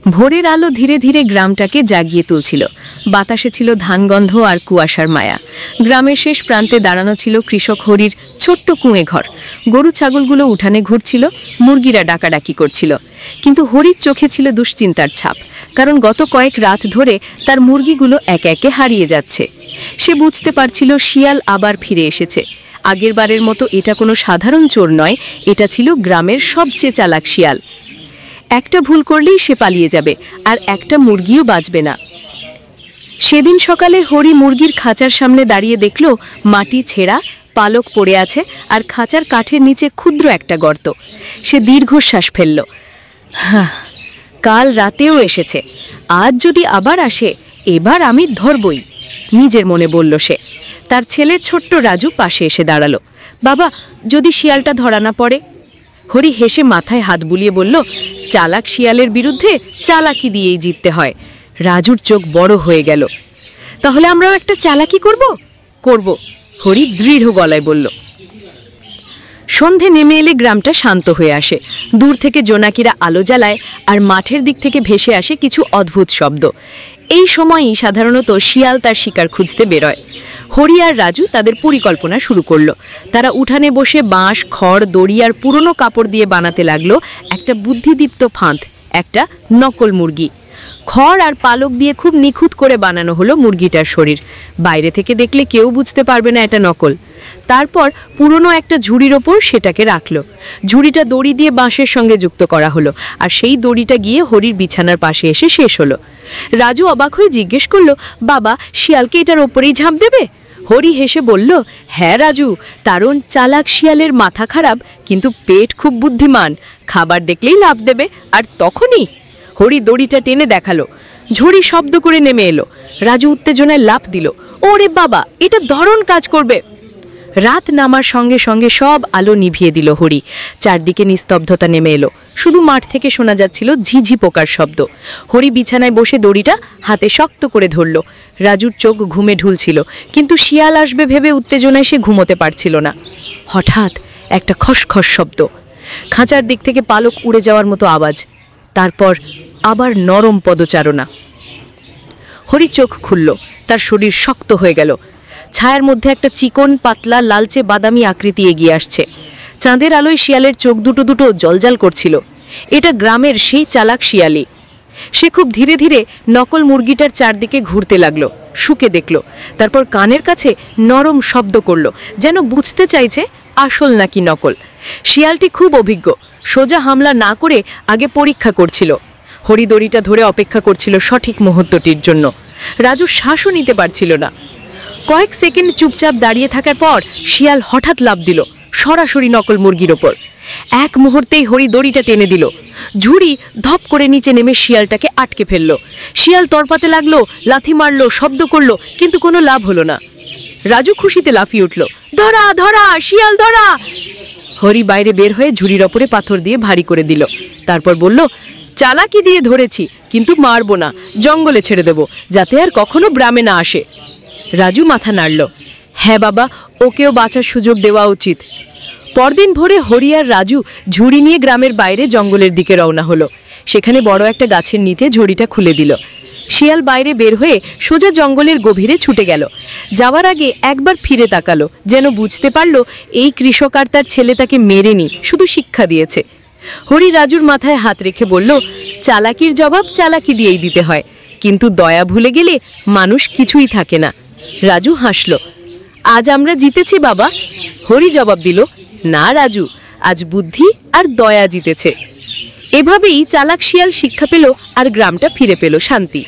ভোরের আলো ধীরে ধীরে গ্রামটাকে জাগিয়ে তুলছিল। বাতাসে ছিল ধানগন্ধ আর কুয়াশার মায়া। গ্রামের শেষ প্রান্তে দাঁড়ানো ছিল কৃষক হরির ছোট্ট কুঁয়ে ঘর। গরু ছাগলগুলো উঠানে ঘুরছিল, মুরগিরা ডাকাডাকি করছিল। কিন্তু হরির চোখে ছিল দুশ্চিন্তার ছাপ, কারণ গত কয়েক রাত ধরে তার মুরগিগুলো একে একে হারিয়ে যাচ্ছে। সে বুঝতে পারছিল শিয়াল আবার ফিরে এসেছে। আগের বারের মতো এটা কোনো সাধারণ চোর নয়, এটা ছিল গ্রামের সবচেয়ে চালাক শিয়াল। একটা ভুল করলেই সে পালিয়ে যাবে, আর একটা মুরগিও বাঁচবে না। সেদিন সকালে হরি মুরগির খাঁচার সামনে দাঁড়িয়ে দেখল মাটি ছেঁড়া, পালক পড়ে আছে, আর খাঁচার কাঠের নিচে ক্ষুদ্র একটা গর্ত। সে দীর্ঘশ্বাস ফেলল। কাল রাতেও এসেছে, আজ যদি আবার আসে, এবার আমি ধরবই, নিজের মনে বলল সে। তার ছেলে ছোট্ট রাজু পাশে এসে দাঁড়ালো। বাবা, যদি শিয়ালটা ধরা না পড়ে? হরি হেসে মাথায় হাত বুলিয়ে বলল, চালাক শিয়ালের বিরুদ্ধে চালাকি দিয়েই জিততে হয়। রাজুর চোখ বড় হয়ে গেল। তাহলে আমরাও একটা চালাকি করব, হরি দৃঢ় গলায় বলল। সন্ধে নেমে এলে গ্রামটা শান্ত হয়ে আসে। দূর থেকে জোনাকিরা আলো জ্বালায়, আর মাঠের দিক থেকে ভেসে আসে কিছু অদ্ভুত শব্দ। এই সময়ই সাধারণত শিয়াল তার শিকার খুঁজতে বেরোয়। হরি আর রাজু তাদের পরিকল্পনা শুরু করলো। তারা উঠানে বসে বাঁশ, খড়, দড়ি আর পুরনো কাপড় দিয়ে বানাতে লাগলো একটা বুদ্ধিদীপ্ত ফাঁদ, একটা নকল মুরগি। খড় আর পালক দিয়ে খুব নিখুঁত করে বানানো হলো মুরগিটার শরীর। বাইরে থেকে দেখলে কেউ বুঝতে পারবে না এটা নকল। তারপর পুরনো একটা ঝুড়ির ওপর সেটাকে রাখলো। ঝুড়িটা দড়ি দিয়ে বাঁশের সঙ্গে যুক্ত করা হলো, আর সেই দড়িটা গিয়ে হরির বিছানার পাশে এসে শেষ হলো। রাজু অবাক হয়ে জিজ্ঞেস করলো, বাবা, শিয়ালকে এটার ওপরেই ঝাঁপ দেবে? হরি হেসে বলল, হ্যাঁ রাজু, কারণ চালাক শিয়ালের মাথা খারাপ, কিন্তু পেট খুব বুদ্ধিমান। খাবার দেখলেই লাফ দেবে। আর তখনই হরি দড়িটা টেনে দেখালো। ঝুড়ি শব্দ করে নেমে এলো। রাজু উত্তেজনায় লাফ দিল। ওরে বাবা, এটা দারুণ কাজ করবে। রাত নামার সঙ্গে সঙ্গে সব আলো নিভিয়ে দিল হরি। চারদিকে নিস্তব্ধতা নেমে এলো। শুধু মাঠ থেকে শোনা যাচ্ছিল ঝিঝি পোকার শব্দ। হরি বিছানায় বসে দড়িটা হাতে শক্ত করে ধরল। রাজুর চোখ ঘুমে ঢুলছিল, কিন্তু শিয়াল আসবে ভেবে উত্তেজনায় সে ঘুমোতে পারছিল না। হঠাৎ একটা খসখস শব্দ, খাঁচার দিক থেকে পালক উড়ে যাওয়ার মতো আওয়াজ, তারপর আবার নরম পদচারণা। হরি চোখ খুলল। তার শরীর শক্ত হয়ে গেল। ছায়ার মধ্যে একটা চিকন, পাতলা, লালচে বাদামি আকৃতি এগিয়ে আসছে। চাঁদের আলোয় শিয়ালের চোখ দুটো দুটো জলজাল করছিল। এটা গ্রামের সেই চালাক শিয়ালি। সে খুব ধীরে ধীরে নকল মুরগিটার চারদিকে ঘুরতে লাগলো, শুকে দেখল। তারপর কানের কাছে নরম শব্দ করলো, যেন বুঝতে চাইছে আসল নাকি নকল। শিয়ালটি খুব অভিজ্ঞ, সোজা হামলা না করে আগে পরীক্ষা করছিল। হরি দড়িটা ধরে অপেক্ষা করছিল সঠিক মুহূর্তটির জন্য। রাজু শ্বাসও নিতে পারছিল না। কয়েক সেকেন্ড চুপচাপ দাঁড়িয়ে থাকার পর শিয়াল হঠাৎ লাফ দিল, সরাসরি নকল মুরগির ওপর। এক মুহূর্তেই হরি দড়িটা টেনে দিল। ঝুড়ি ধপ করে নিচে নেমে শিয়ালটাকে আটকে ফেলল। শিয়াল তরপাতে লাগলো, লাথি মারলো, শব্দ করলো, কিন্তু কোনো লাভ হলো না। রাজু খুশিতে লাফিয়ে উঠল, ধরা ধরা, শিয়াল ধরা! হরি বাইরে বের হয়ে ঝুড়ির ওপরে পাথর দিয়ে ভারী করে দিল। তারপর বলল, চালাকি দিয়ে ধরেছি, কিন্তু মারবো না, জঙ্গলে ছেড়ে দেব, যাতে আর কখনো গ্রামে না আসে। রাজু মাথা নাড়ল। হ্যাঁ বাবা, ওকেও বাঁচার সুযোগ দেওয়া উচিত। পরদিন ভোরে হরি আর রাজু ঝুড়ি নিয়ে গ্রামের বাইরে জঙ্গলের দিকে রওনা হলো। সেখানে বড় একটা গাছের নিচে ঝুড়িটা খুলে দিল। শিয়াল বাইরে বের হয়ে সোজা জঙ্গলের গভীরে ছুটে গেল। যাওয়ার আগে একবার ফিরে তাকালো, যেন বুঝতে পারল এই কৃষক আর তার ছেলে তাকে মেরেনি, শুধু শিক্ষা দিয়েছে। হরি রাজুর মাথায় হাত রেখে বলল, চালাকির জবাব চালাকি দিয়েই দিতে হয়, কিন্তু দয়া ভুলে গেলে মানুষ কিছুই থাকে না। রাজু হাসল। আজ আমরা জিতেছি বাবা। হরি জবাব দিল, না রাজু, আজ বুদ্ধি আর দয়া জিতেছে। এভাবেই চালাক শিয়াল শিক্ষা পেল, আর গ্রামটা ফিরে পেল শান্তি।